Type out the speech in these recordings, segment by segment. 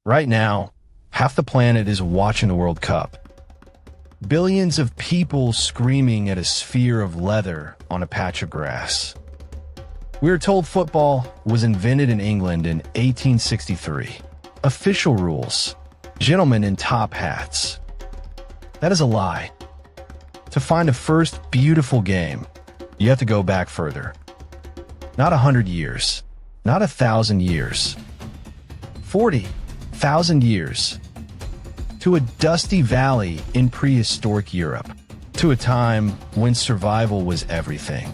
Right now, half the planet is watching the World Cup. Billions of people screaming at a sphere of leather on a patch of grass. We are told football was invented in England in 1863. Official rules: gentlemen in top hats. That is a lie. To find a first beautiful game, you have to go back further. Not 100 years, not 1,000 years, 40,000 years. To a dusty valley in prehistoric Europe, to a time when survival was everything.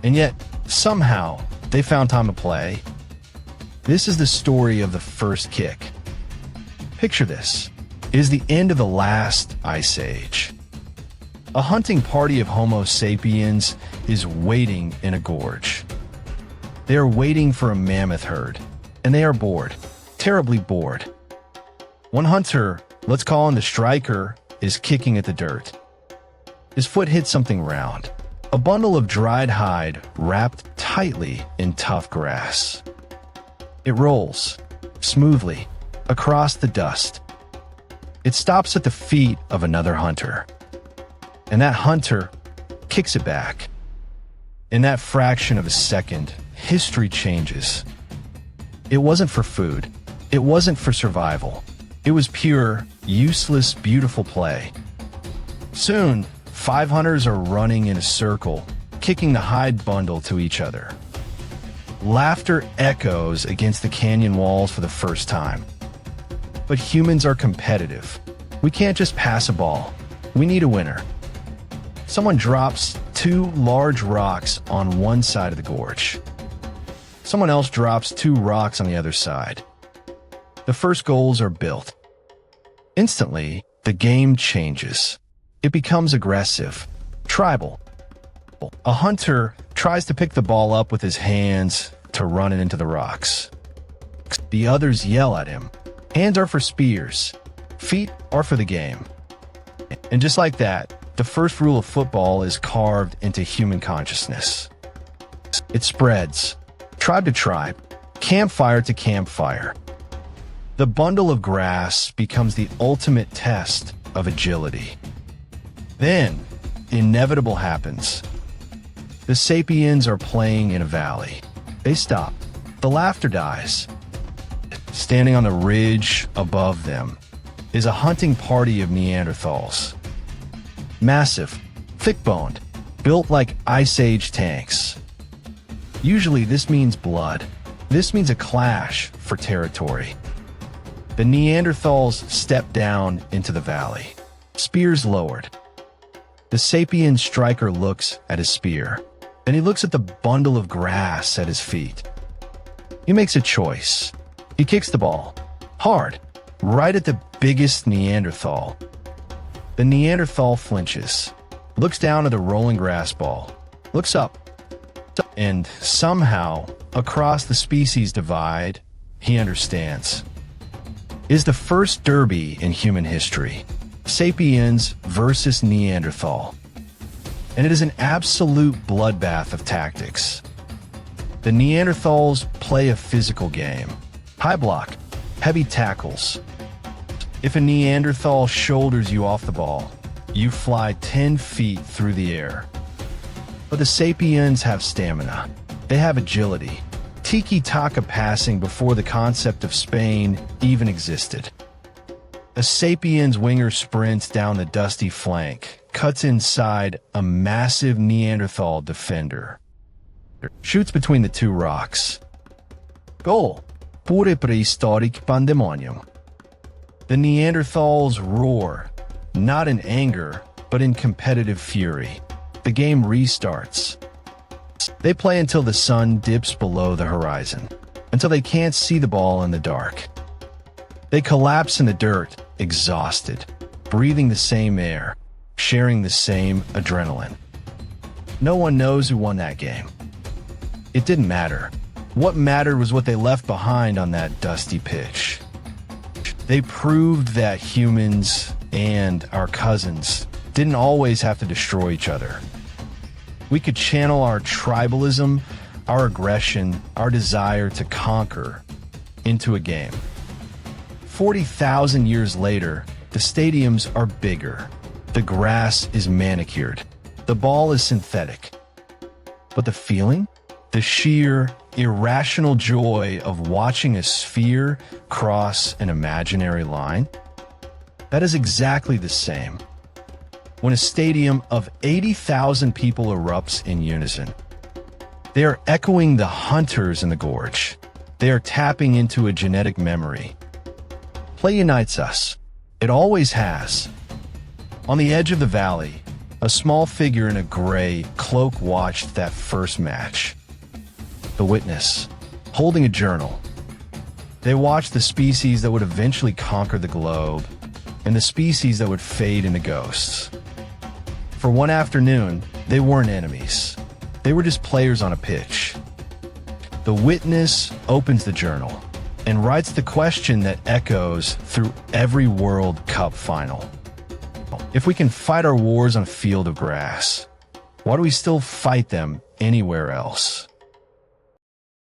And yet, somehow, they found time to play. This is the story of the first kick. Picture this. It is the end of the last ice age. A hunting party of Homo sapiens is waiting in a gorge. They are waiting for a mammoth herd, and they are bored, terribly bored. One hunter, let's call him the striker, is kicking at the dirt. His foot hits something round, a bundle of dried hide wrapped tightly in tough grass. It rolls, smoothly, across the dust. It stops at the feet of another hunter. And that hunter kicks it back. In that fraction of a second, history changes. It wasn't for food. It wasn't for survival. It was pure, useless, beautiful play. Soon, 5 hunters are running in a circle, kicking the hide bundle to each other. Laughter echoes against the canyon walls for the first time. But humans are competitive. We can't just pass a ball. We need a winner. Someone drops 2 large rocks on one side of the gorge. Someone else drops 2 rocks on the other side. The first goals are built. Instantly, the game changes. It becomes aggressive, tribal. A hunter tries to pick the ball up with his hands to run it into the rocks. The others yell at him. Hands are for spears. Feet are for the game. And just like that, the first rule of football is carved into human consciousness. It spreads, tribe to tribe, campfire to campfire. The bundle of grass becomes the ultimate test of agility. Then, inevitable happens. The sapiens are playing in a valley. They stop. The laughter dies. Standing on the ridge above them is a hunting party of Neanderthals. Massive, thick-boned, built like Ice Age tanks. Usually this means blood. This means a clash for territory. The Neanderthals step down into the valley, spears lowered. The sapien striker looks at his spear. Then he looks at the bundle of grass at his feet. He makes a choice. He kicks the ball, hard, right at the biggest Neanderthal. The Neanderthal flinches, looks down at the rolling grass ball, looks up, and somehow, across the species divide, he understands. It is the first derby in human history, Sapiens versus Neanderthal. And it is an absolute bloodbath of tactics. The Neanderthals play a physical game. High block, heavy tackles. If a Neanderthal shoulders you off the ball, you fly 10 feet through the air. But the Sapiens have stamina. They have agility. Tiki-taka passing before the concept of Spain even existed. A Sapiens winger sprints down the dusty flank, cuts inside a massive Neanderthal defender. Shoots between the 2 rocks. Goal. Pure prehistoric pandemonium. The Neanderthals roar, not in anger, but in competitive fury. The game restarts. They play until the sun dips below the horizon, until they can't see the ball in the dark. They collapse in the dirt, exhausted, breathing the same air, sharing the same adrenaline. No one knows who won that game. It didn't matter. What mattered was what they left behind on that dusty pitch. They proved that humans and our cousins didn't always have to destroy each other. We could channel our tribalism, our aggression, our desire to conquer into a game. 40,000 years later, the stadiums are bigger. The grass is manicured. The ball is synthetic. But the feeling? The sheer, irrational joy of watching a sphere cross an imaginary line? That is exactly the same. When a stadium of 80,000 people erupts in unison, they are echoing the hunters in the gorge. They are tapping into a genetic memory. Play unites us. It always has. On the edge of the valley, a small figure in a gray cloak watched that first match. The witness, holding a journal. They watched the species that would eventually conquer the globe and the species that would fade into ghosts. For one afternoon, they weren't enemies. They were just players on a pitch. The witness opens the journal and writes the question that echoes through every World Cup final. If we can fight our wars on a field of grass, why do we still fight them anywhere else?